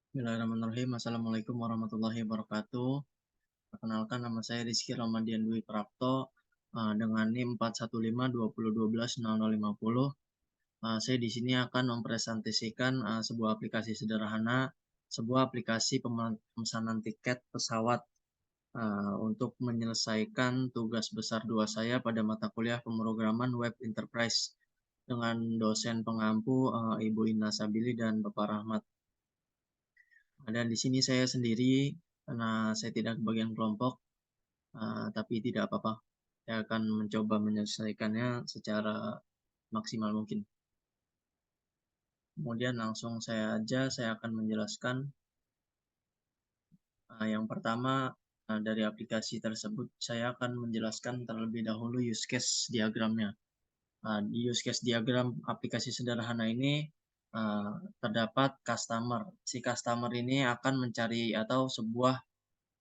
Bismillahirrahmanirrahim. Assalamualaikum warahmatullahi wabarakatuh. Perkenalkan, nama saya Rizky Ramadian Dwi Prapto dengan NIM 41520120050. Saya di sini akan mempresentasikan sebuah aplikasi sederhana, sebuah aplikasi pemesanan tiket pesawat untuk menyelesaikan tugas besar 2 saya pada mata kuliah pemrograman web enterprise dengan dosen pengampu Ibu Inna Sabili dan Bapak Rahmat. Dan di sini saya sendiri karena saya tidak bagian kelompok, tapi tidak apa-apa. Saya akan mencoba menyelesaikannya secara maksimal mungkin. Kemudian langsung saya akan menjelaskan. Yang pertama, dari aplikasi tersebut saya akan menjelaskan terlebih dahulu use case diagramnya. Di use case diagram aplikasi sederhana ini terdapat customer. Si customer ini akan mencari atau sebuah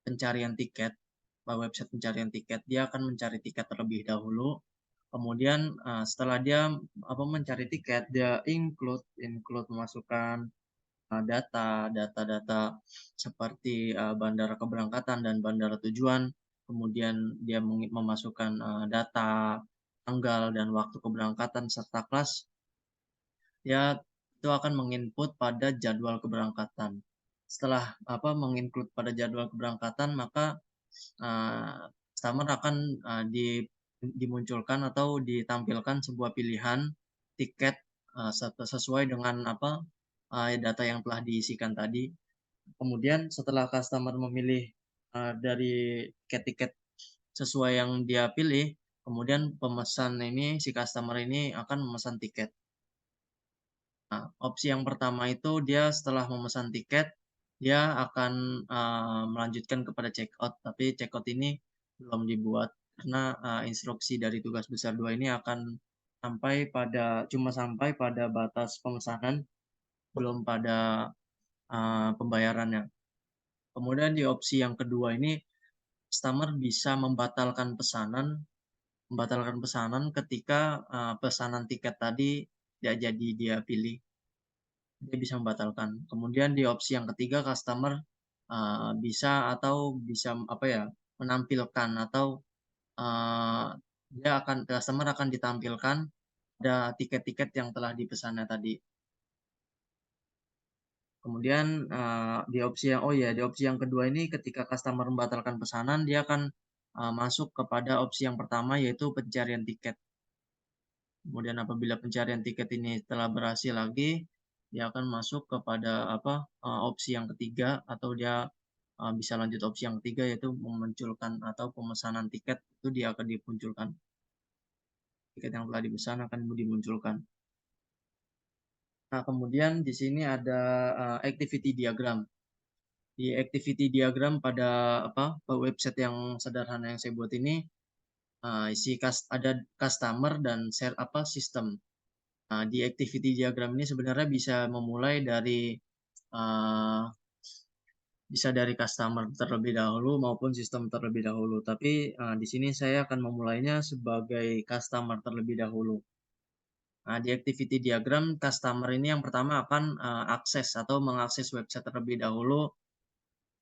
pencarian tiket, website pencarian tiket, dia akan mencari tiket terlebih dahulu. Kemudian setelah dia mencari tiket, dia include memasukkan data seperti bandara keberangkatan dan bandara tujuan. Kemudian dia memasukkan data tanggal dan waktu keberangkatan serta kelas. Dia itu akan menginput pada jadwal keberangkatan. Setelah menginclude pada jadwal keberangkatan, maka customer akan dimunculkan atau ditampilkan sebuah pilihan tiket sesuai dengan data yang telah diisikan tadi. Kemudian setelah customer memilih dari tiket-tiket sesuai yang dia pilih, kemudian pemesan ini, si customer ini akan memesan tiket. Nah, opsi yang pertama itu dia setelah memesan tiket, dia akan melanjutkan kepada checkout, tapi checkout ini belum dibuat karena instruksi dari tugas besar 2 ini akan cuma sampai pada batas pemesanan, belum pada pembayarannya. Kemudian di opsi yang kedua ini, customer bisa membatalkan pesanan ketika pesanan tiket tadi tidak jadi dia pilih. Dia bisa membatalkan. Kemudian di opsi yang ketiga, customer bisa menampilkan atau customer akan ditampilkan ada tiket-tiket yang telah dipesannya tadi. Kemudian di opsi yang kedua ini, ketika customer membatalkan pesanan, dia akan masuk kepada opsi yang pertama, yaitu pencarian tiket. Kemudian apabila pencarian tiket ini telah berhasil lagi, dia akan masuk kepada opsi yang ketiga, atau dia bisa lanjut opsi yang ketiga, yaitu memunculkan atau pemesanan tiket. Itu dia akan dimunculkan. Tiket yang telah dipesan akan dimunculkan. Nah, kemudian di sini ada activity diagram. Di activity diagram pada website yang sederhana yang saya buat ini, ada customer dan sistem. Di activity diagram ini sebenarnya bisa memulai dari customer terlebih dahulu maupun sistem terlebih dahulu. Tapi di sini saya akan memulainya sebagai customer terlebih dahulu. Di activity diagram, customer ini yang pertama akan akses atau mengakses website terlebih dahulu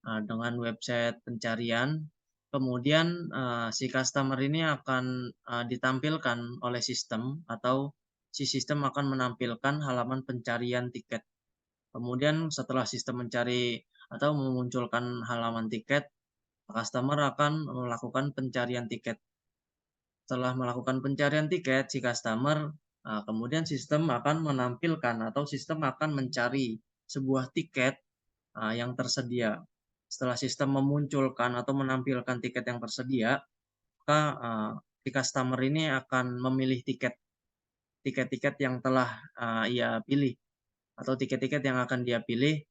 dengan website pencarian. Kemudian si customer ini akan ditampilkan oleh sistem, atau si sistem akan menampilkan halaman pencarian tiket. Kemudian setelah sistem mencari atau memunculkan halaman tiket, customer akan melakukan pencarian tiket. Setelah melakukan pencarian tiket, si customer kemudian sistem akan menampilkan atau sistem akan mencari sebuah tiket yang tersedia. Setelah sistem memunculkan atau menampilkan tiket yang tersedia, maka si customer ini akan memilih tiket-tiket yang telah ia pilih, atau tiket-tiket yang akan dia pilih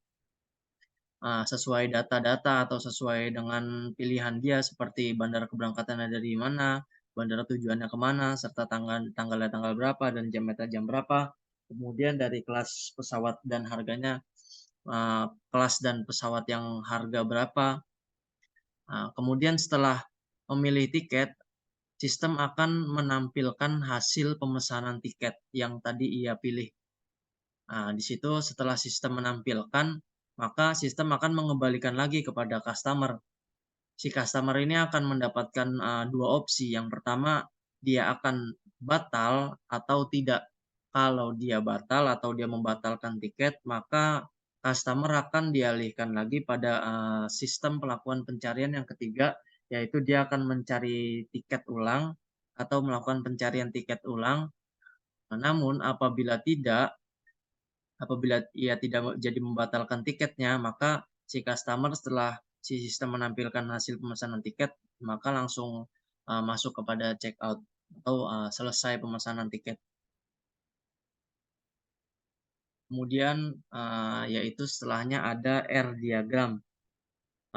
sesuai data-data atau sesuai dengan pilihan dia, seperti bandara keberangkatannya dari mana, bandara tujuannya kemana, serta tanggalnya tanggal berapa dan jamnya jam berapa. Kemudian dari kelas pesawat dan harganya, kelas dan pesawat yang harga berapa. Kemudian setelah memilih tiket, sistem akan menampilkan hasil pemesanan tiket yang tadi ia pilih. Di situ setelah sistem menampilkan, maka sistem akan mengembalikan lagi kepada customer. Si customer ini akan mendapatkan dua opsi. Yang pertama, dia akan batal atau tidak. Kalau dia batal atau dia membatalkan tiket, maka customer akan dialihkan lagi pada sistem pelakuan pencarian yang ketiga, yaitu dia akan mencari tiket ulang atau melakukan pencarian tiket ulang. Namun apabila ia tidak jadi membatalkan tiketnya, maka si customer setelah si sistem menampilkan hasil pemesanan tiket, maka langsung masuk kepada check out atau selesai pemesanan tiket. Kemudian yaitu setelahnya ada R diagram.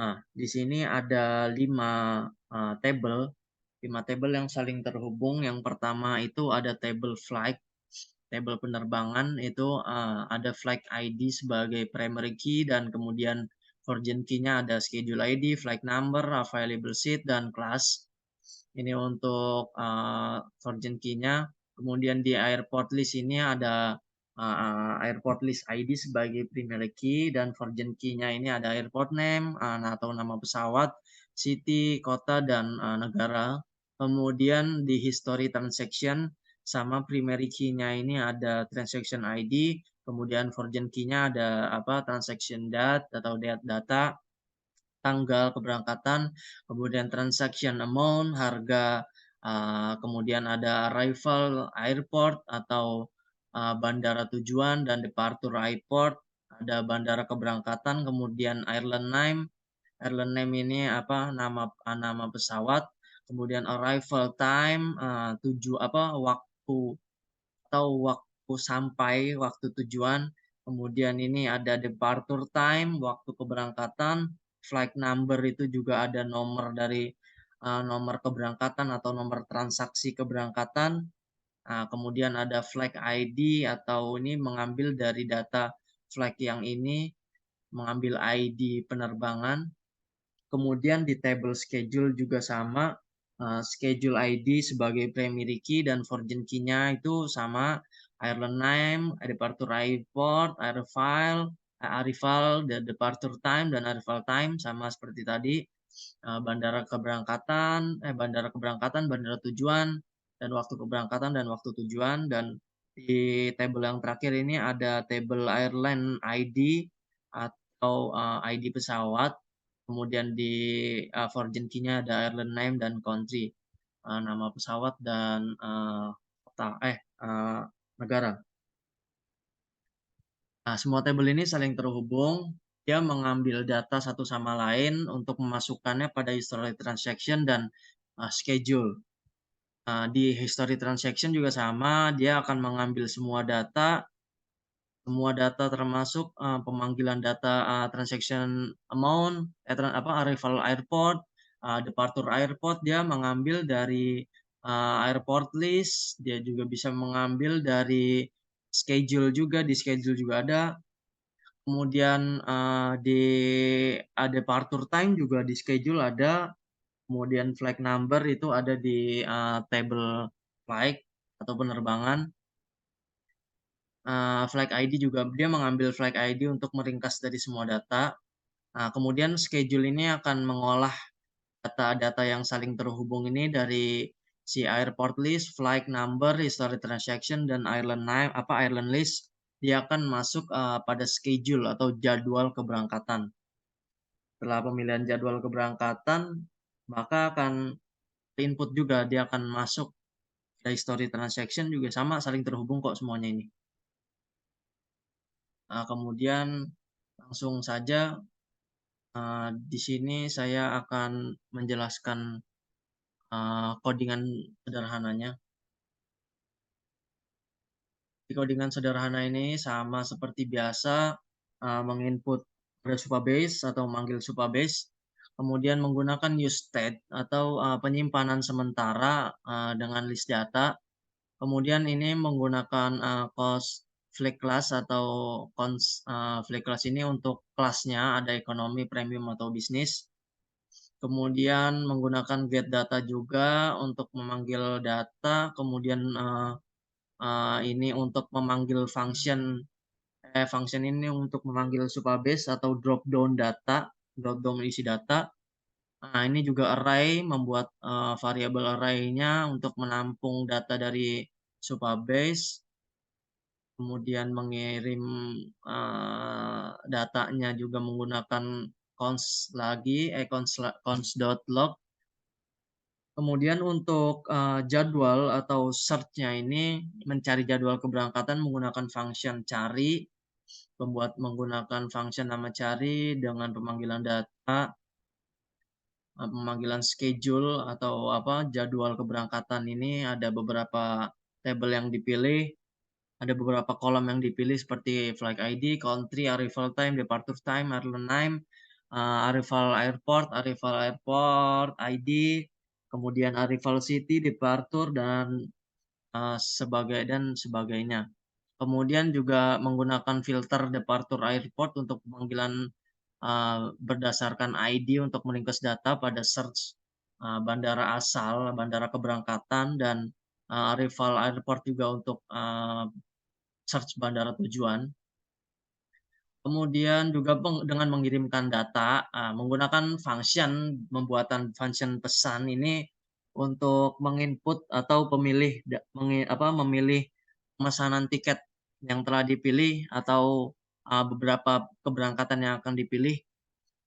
Nah, di sini ada 5 tabel yang saling terhubung. Yang pertama itu ada tabel flight, tabel penerbangan itu ada flight ID sebagai primary key dan kemudian virgin key-nya ada schedule ID, flight number, available seat, dan class. Ini untuk virgin key-nya. Kemudian di airport list ini ada airport list ID sebagai primary key dan virgin key-nya ini ada airport name atau nama pesawat, city, kota, dan negara. Kemudian di history transaction sama primary key-nya ini ada transaction ID, kemudian virgin key-nya ada transaction date atau data, tanggal keberangkatan, kemudian transaction amount, harga, kemudian ada arrival airport atau bandara tujuan, dan departure airport, ada bandara keberangkatan, kemudian airline name. Airline name ini nama pesawat, kemudian arrival time, waktu atau waktu sampai, waktu tujuan. Kemudian ini ada departure time, waktu keberangkatan, flight number itu juga ada nomor dari nomor keberangkatan atau nomor transaksi keberangkatan. Kemudian ada flight ID atau ini mengambil dari data flight yang ini, mengambil ID penerbangan. Kemudian di table schedule juga sama, schedule ID sebagai primary key dan virgin key-nya itu sama, airline name, departure airport, arrival, departure time, dan arrival time sama seperti tadi. Bandara keberangkatan, bandara tujuan, dan waktu keberangkatan dan waktu tujuan. Dan di table yang terakhir ini ada table airline ID atau ID pesawat. Kemudian di virgin key-nya ada airline name dan country, nama pesawat dan negara. Nah, semua tabel ini saling terhubung. Dia mengambil data satu sama lain untuk memasukkannya pada history transaction dan schedule. Di history transaction juga sama, dia akan mengambil semua data termasuk pemanggilan data transaction amount, arrival airport, departure airport, dia mengambil dari airport list, dia juga bisa mengambil dari schedule juga, di schedule juga ada. Kemudian di departure time juga di schedule ada. Kemudian flight number itu ada di table flight atau penerbangan. Flight ID juga dia mengambil flight ID untuk meringkas dari semua data. Kemudian schedule ini akan mengolah data-data yang saling terhubung ini dari si airport list, flight number, history transaction, dan airline list. Dia akan masuk pada schedule atau jadwal keberangkatan. Setelah pemilihan jadwal keberangkatan, maka akan input juga, dia akan masuk dari history transaction juga sama, saling terhubung kok semuanya ini. Kemudian langsung saja di sini saya akan menjelaskan codingan sederhananya. Di codingan sederhana ini sama seperti biasa, menginput pada Supabase atau manggil Supabase, kemudian menggunakan use state atau penyimpanan sementara dengan list data. Kemudian ini menggunakan cost flag class atau flag class ini untuk kelasnya ada ekonomi, premium, atau bisnis. Kemudian menggunakan get data juga untuk memanggil data. Kemudian ini untuk memanggil function function ini untuk memanggil supabase atau drop down data, drop down isi data. Nah, ini juga array, membuat variabel array-nya untuk menampung data dari supabase, kemudian mengirim datanya juga menggunakan const lagi, const.log. Kemudian untuk jadwal atau search-nya ini mencari jadwal keberangkatan menggunakan function cari, menggunakan function nama cari dengan pemanggilan data, pemanggilan schedule atau jadwal keberangkatan. Ini ada beberapa tabel yang dipilih, ada beberapa kolom yang dipilih seperti flight ID, country, arrival time, departure time, airline name, arrival airport ID, kemudian arrival city, departure, dan sebagainya. Kemudian juga menggunakan filter departure airport untuk pemanggilan berdasarkan ID untuk meringkas data pada search bandara asal, bandara keberangkatan, dan arrival airport juga untuk search bandara tujuan. Kemudian juga dengan mengirimkan data menggunakan function, pembuatan function pesan ini untuk menginput atau memilih pemesanan tiket yang telah dipilih atau beberapa keberangkatan yang akan dipilih.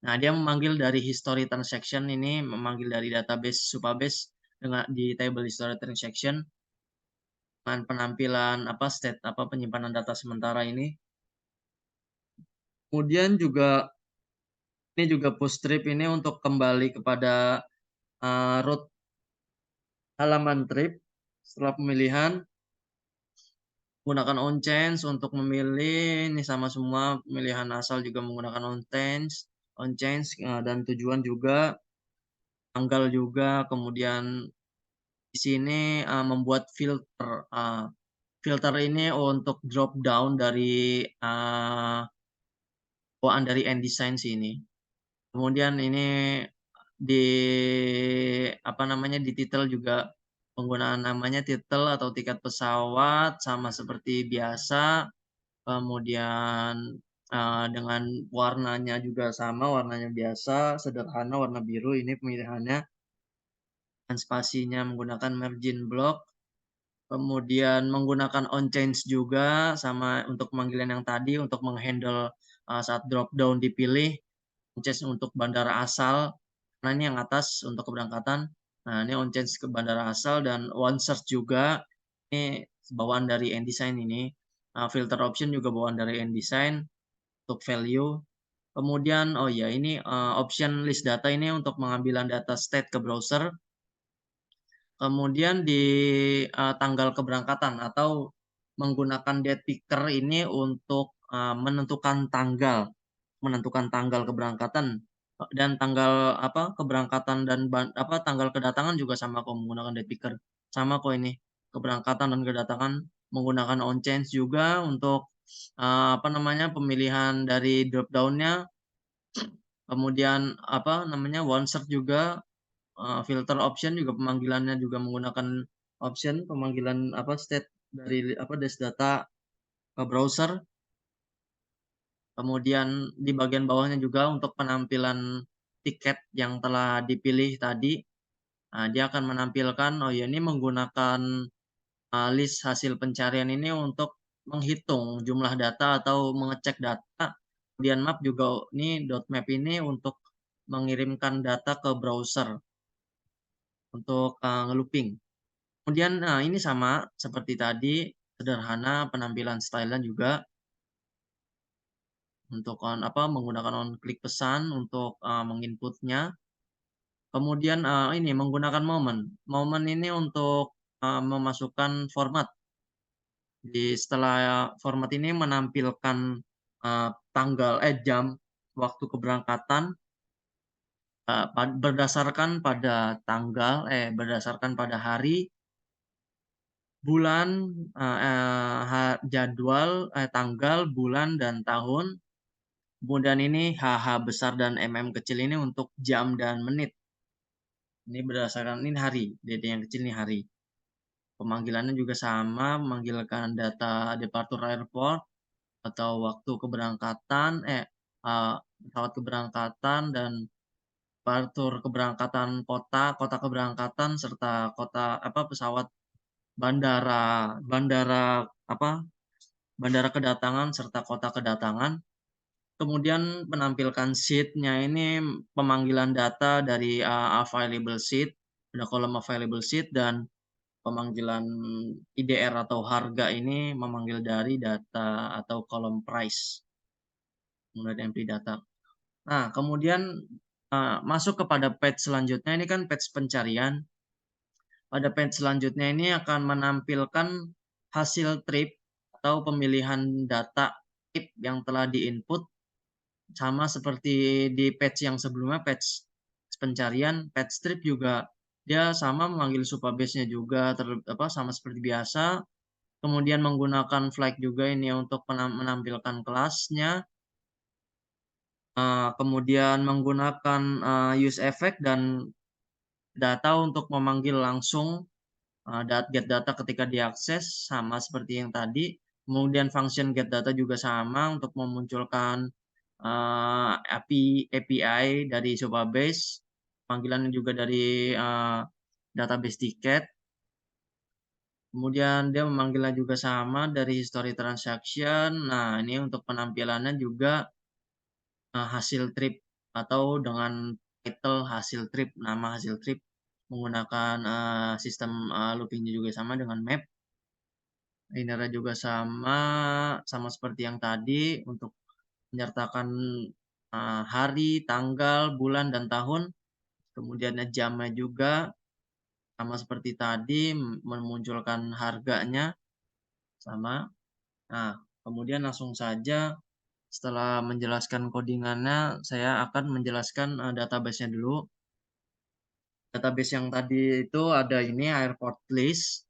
Nah, dia memanggil dari history transaction ini, memanggil dari database supabase dengan di table history transaction dengan penampilan penyimpanan data sementara ini. Kemudian juga ini juga push trip ini untuk kembali kepada root halaman trip setelah pemilihan, menggunakan onChange untuk memilih, ini sama semua, pemilihan asal juga menggunakan onChange, dan tujuan juga, tanggal juga. Kemudian di sini membuat filter ini untuk drop down dari bawaan dari nDesign sini. Kemudian ini di di titel juga penggunaan namanya titel atau tiket pesawat sama seperti biasa. Kemudian dengan warnanya juga sama, warnanya biasa, sederhana, warna biru ini pemilihannya. Dan spasinya menggunakan margin block. Kemudian menggunakan onChange juga sama untuk pemanggilan yang tadi untuk menghandle saat drop down dipilih. OnChange untuk bandara asal. Nah, ini yang atas untuk keberangkatan. Nah, ini onChange ke bandara asal, dan OneSearch juga. Ini bawaan dari nDesign ini. Filter option juga bawaan dari nDesign untuk value. Kemudian, ini option list data ini untuk pengambilan data state ke browser. Kemudian di tanggal keberangkatan atau menggunakan date picker ini untuk menentukan tanggal keberangkatan, dan tanggal keberangkatan dan tanggal kedatangan juga sama kok menggunakan date picker. Sama kok ini keberangkatan dan kedatangan menggunakan onChange juga untuk pemilihan dari drop down-nya. Kemudian OneSearch juga, filter option juga pemanggilannya juga menggunakan option pemanggilan state dari dash data ke browser. Kemudian di bagian bawahnya juga untuk penampilan tiket yang telah dipilih tadi. Nah, dia akan menampilkan, ini menggunakan list hasil pencarian ini untuk menghitung jumlah data atau mengecek data. Kemudian map juga, ini .map ini untuk mengirimkan data ke browser untuk ngelooping. Kemudian ini sama seperti tadi, sederhana, penampilan style juga untuk menggunakan on klik pesan untuk menginputnya. Kemudian ini menggunakan momen ini untuk memasukkan format. Setelah format ini menampilkan tanggal jam waktu keberangkatan berdasarkan pada hari, bulan, jadwal, tanggal, bulan, dan tahun. Kemudian ini HH besar dan MM kecil ini untuk jam dan menit. Ini berdasarkan ini hari, DD yang kecil ini hari. Pemanggilannya juga sama, memanggilkan data departure airport. atau waktu keberangkatan, pesawat keberangkatan dan partur keberangkatan kota, kota keberangkatan serta kota pesawat bandara bandara apa, bandara kedatangan serta kota kedatangan. Kemudian menampilkan sheet-nya ini pemanggilan data dari, available sheet, ada kolom available sheet dan pemanggilan IDR atau harga ini memanggil dari data atau kolom price, kemudian empty data. Nah, kemudian, masuk kepada page selanjutnya, ini kan page pencarian. Pada page selanjutnya ini akan menampilkan hasil trip atau pemilihan data trip yang telah di-input, sama seperti di page yang sebelumnya, page pencarian. Page trip juga dia sama memanggil Supabase-nya juga sama seperti biasa. Kemudian menggunakan flag juga ini untuk menampilkan kelasnya. Kemudian menggunakan, use effect dan data untuk memanggil langsung, get data ketika diakses, sama seperti yang tadi. Kemudian function get data juga sama untuk memunculkan, API dari Supabase, panggilan juga dari, database tiket. Kemudian dia memanggilnya juga sama dari history transaction. Nah, ini untuk penampilannya juga, hasil trip atau dengan title hasil trip, nama hasil trip, menggunakan, sistem, looping-nya juga sama dengan map. Linear juga sama, sama seperti yang tadi untuk menyertakan, hari, tanggal, bulan, dan tahun. Kemudian jamnya juga sama seperti tadi, memunculkan harganya sama. Nah, kemudian langsung saja setelah menjelaskan codingannya, saya akan menjelaskan, database-nya dulu. Database yang tadi itu ada ini airport list.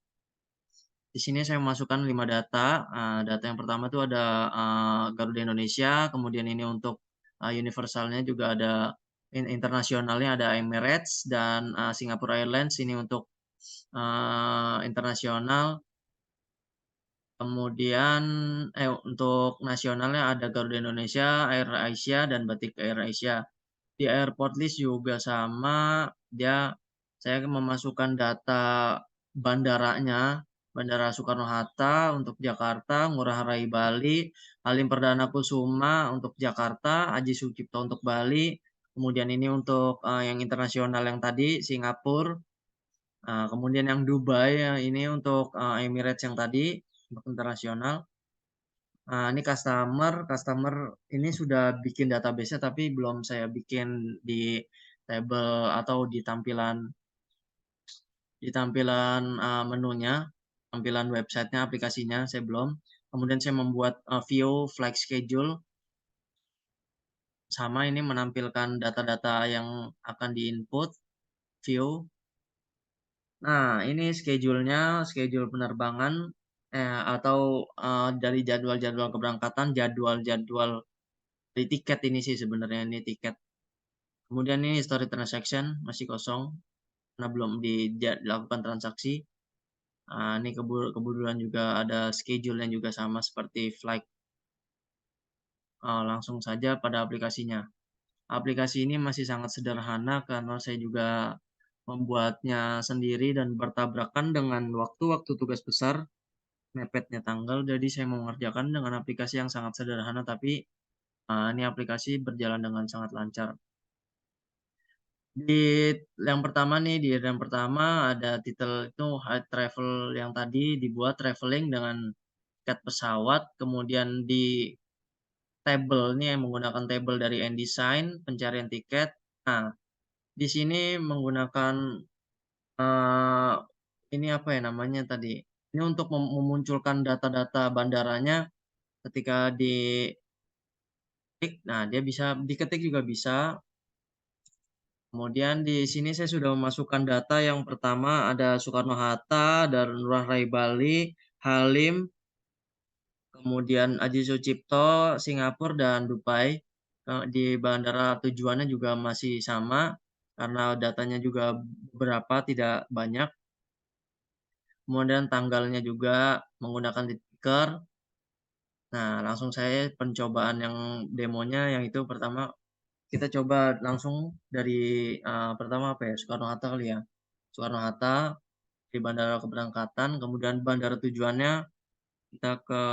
Di sini saya memasukkan 5 data. Data yang pertama itu ada, Garuda Indonesia, kemudian ini untuk, universalnya juga ada internasionalnya ada Emirates dan, Singapore Airlines ini untuk, internasional. Kemudian untuk nasionalnya ada Garuda Indonesia, Air Asia, dan Batik Air Asia. Di airport list juga sama, saya memasukkan data bandaranya, Bandara Soekarno-Hatta untuk Jakarta, Ngurah Rai Bali, Halim Perdana Kusuma untuk Jakarta, Aji Sucipto untuk Bali, kemudian ini untuk, yang internasional yang tadi Singapura, kemudian yang Dubai ini untuk, Emirates yang tadi untuk internasional. Nah, ini customer ini sudah bikin database-nya tapi belum saya bikin di tabel atau di tampilan, menunya, tampilan websitenya, aplikasinya saya belum. Kemudian saya membuat, view flag schedule, sama ini menampilkan data-data yang akan di-input, view. Nah, ini schedule penerbangan, atau, dari jadwal-jadwal keberangkatan, jadwal-jadwal dari tiket ini sih sebenarnya, ini tiket. Kemudian ini history transaction masih kosong karena belum dilakukan transaksi. Ini kebetulan juga ada schedule-nya juga sama seperti flight. Langsung saja pada aplikasinya. Aplikasi ini masih sangat sederhana karena saya juga membuatnya sendiri dan bertabrakan dengan waktu tugas besar, mepetnya tanggal. Jadi saya mengerjakan dengan aplikasi yang sangat sederhana, tapi ini aplikasi berjalan dengan sangat lancar. Di yang pertama nih, di yang pertama ada titel itu high travel yang tadi dibuat traveling dengan tiket pesawat, kemudian di tabel ini yang menggunakan tabel dari nDesign, pencarian tiket. Nah, di sini menggunakan, eee, ini apa ya namanya tadi, ini untuk memunculkan data-data bandaranya ketika diketik. Nah, dia bisa diketik juga bisa. Kemudian di sini saya sudah memasukkan data yang pertama ada Soekarno-Hatta, dan Ngurah Rai Bali, Halim, kemudian Aji Sucipto, Singapura, dan Dubai. Di bandara tujuannya juga masih sama karena datanya juga berapa, tidak banyak. Kemudian tanggalnya juga menggunakan ticker. Nah, langsung saya pencobaan yang demonya yang itu pertama kita coba langsung dari pertama apa ya? Soekarno-Hatta kali ya. Soekarno-Hatta di bandara keberangkatan, kemudian bandara tujuannya kita ke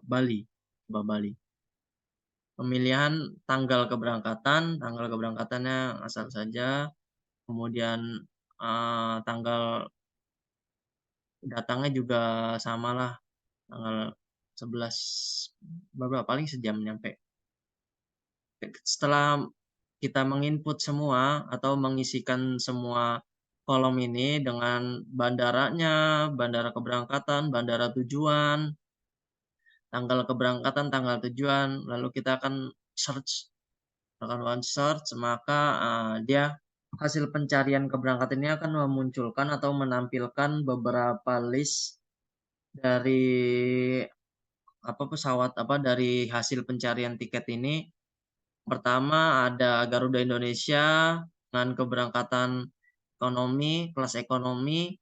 Bali, coba Bali. Pemilihan tanggal keberangkatannya asal saja, kemudian tanggal datangnya juga samalah, tanggal 11 berapa paling sejam nyampe. Setelah kita menginput semua atau mengisikan semua kolom ini dengan bandaranya, bandara keberangkatan, bandara tujuan, tanggal keberangkatan, tanggal tujuan, lalu kita akan search, akan search, maka dia hasil pencarian keberangkatan ini akan memunculkan atau menampilkan beberapa list dari pesawat dari hasil pencarian tiket ini. Pertama ada Garuda Indonesia dengan keberangkatan ekonomi, kelas ekonomi,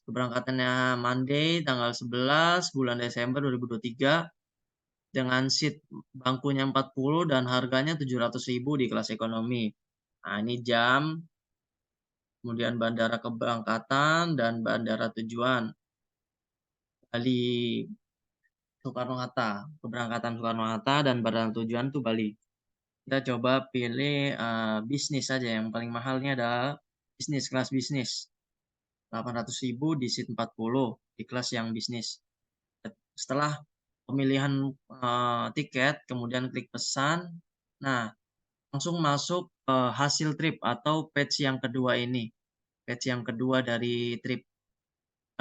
keberangkatannya Monday tanggal 11 bulan Desember 2023 dengan seat bangkunya 40 dan harganya 700.000 di kelas ekonomi. Nah, ini jam, kemudian bandara keberangkatan dan bandara tujuan. Bali Soekarno-Hatta, keberangkatan Soekarno-Hatta dan bandara tujuan itu Bali. Kita coba pilih bisnis saja, yang paling mahalnya adalah bisnis, kelas bisnis. 800.000 di seat 40 di kelas yang bisnis. Setelah pemilihan tiket, kemudian klik pesan. Nah, langsung masuk hasil trip atau page yang kedua ini. Page yang kedua dari trip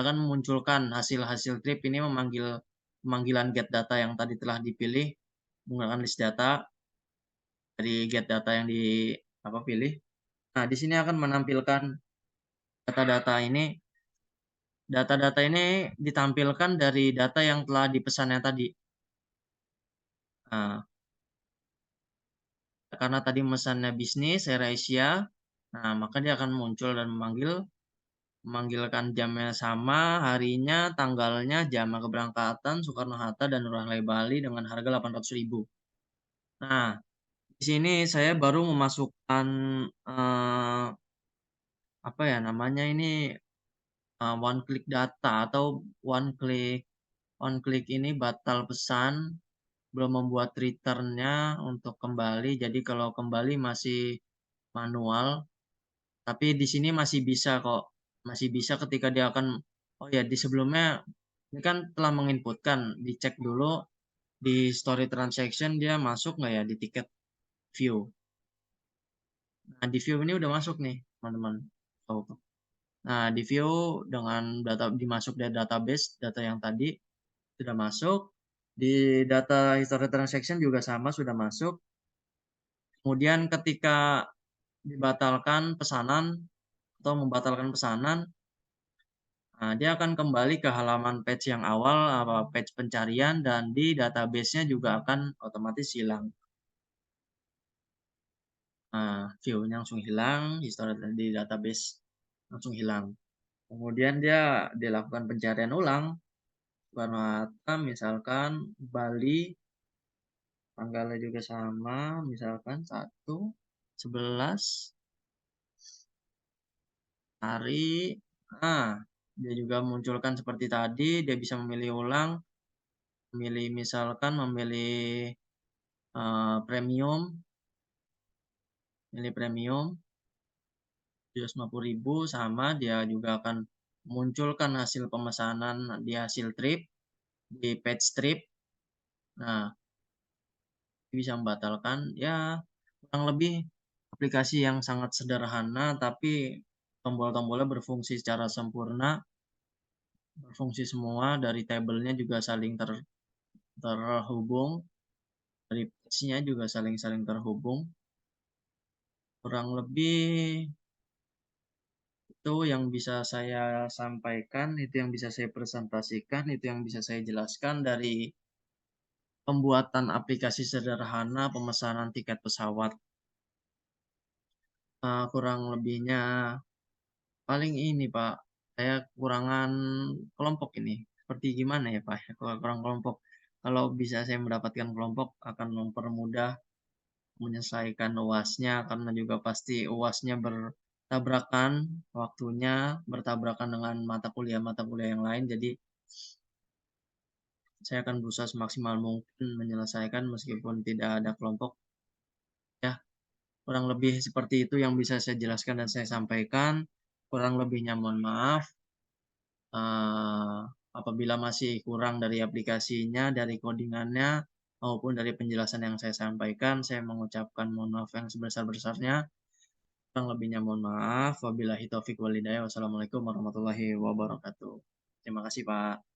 akan memunculkan hasil-hasil trip ini pemanggilan get data yang tadi telah dipilih menggunakan list data dari get data yang pilih. Nah, di sini akan menampilkan data-data ini. Data-data ini ditampilkan dari data yang telah dipesannya tadi. Nah, karena tadi mesannya bisnis AirAsia, nah maka dia akan muncul dan memanggilkan jamnya sama, harinya, tanggalnya, jam keberangkatan Soekarno-Hatta dan Ngurah Rai Bali dengan harga 800.000. Nah, di sini saya baru memasukkan apa ya namanya ini one click data atau one click ini batal pesan, belum membuat returnnya untuk kembali. Jadi kalau kembali masih manual, tapi di sini masih bisa kok, masih bisa ketika dia akan, oh ya di sebelumnya ini kan telah menginputkan, dicek dulu di story transaction dia masuk nggak ya di tiket view. Nah di view ini udah masuk nih teman-teman. Nah di view dengan data dimasuk dari database data yang tadi sudah masuk, di data history transaction juga sama sudah masuk. Kemudian ketika dibatalkan pesanan atau membatalkan pesanan, nah, dia akan kembali ke halaman page yang awal, page pencarian, dan di database-nya juga akan otomatis hilang. Nah, view-nya langsung hilang, history di database langsung hilang. Kemudian dia dilakukan pencarian ulang, Soekarno Hatta, misalkan Bali, tanggalnya juga sama, misalkan 1/11 hari. Nah, dia juga munculkan seperti tadi, dia bisa memilih ulang, memilih premium, milih premium 750.000 sama dia juga akan munculkan hasil pemesanan di hasil trip di page trip. Nah, bisa membatalkan ya, kurang lebih aplikasi yang sangat sederhana tapi tombol-tombolnya berfungsi secara sempurna, berfungsi semua, dari tabelnya juga saling terhubung, dari page-nya juga saling terhubung. Kurang lebih itu yang bisa saya sampaikan, itu yang bisa saya presentasikan, itu yang bisa saya jelaskan dari pembuatan aplikasi sederhana pemesanan tiket pesawat. Kurang lebihnya paling ini Pak, saya kekurangan kelompok ini. Seperti gimana ya Pak? Kurang kelompok. Kalau bisa saya mendapatkan kelompok akan mempermudah menyelesaikan UAS-nya karena juga pasti UAS-nya bertabrakan waktunya, bertabrakan dengan mata kuliah yang lain. Jadi saya akan berusaha semaksimal mungkin menyelesaikan meskipun tidak ada kelompok. Ya, kurang lebih seperti itu yang bisa saya jelaskan dan saya sampaikan. Kurang lebihnya mohon maaf. Apabila masih kurang dari aplikasinya, dari codingannya, maupun dari penjelasan yang saya sampaikan, saya mengucapkan mohon maaf yang sebesar-besarnya. Kurang lebihnya mohon maaf. Wabillahi taufiq walhidayah. Wassalamualaikum warahmatullahi wabarakatuh. Terima kasih, Pak.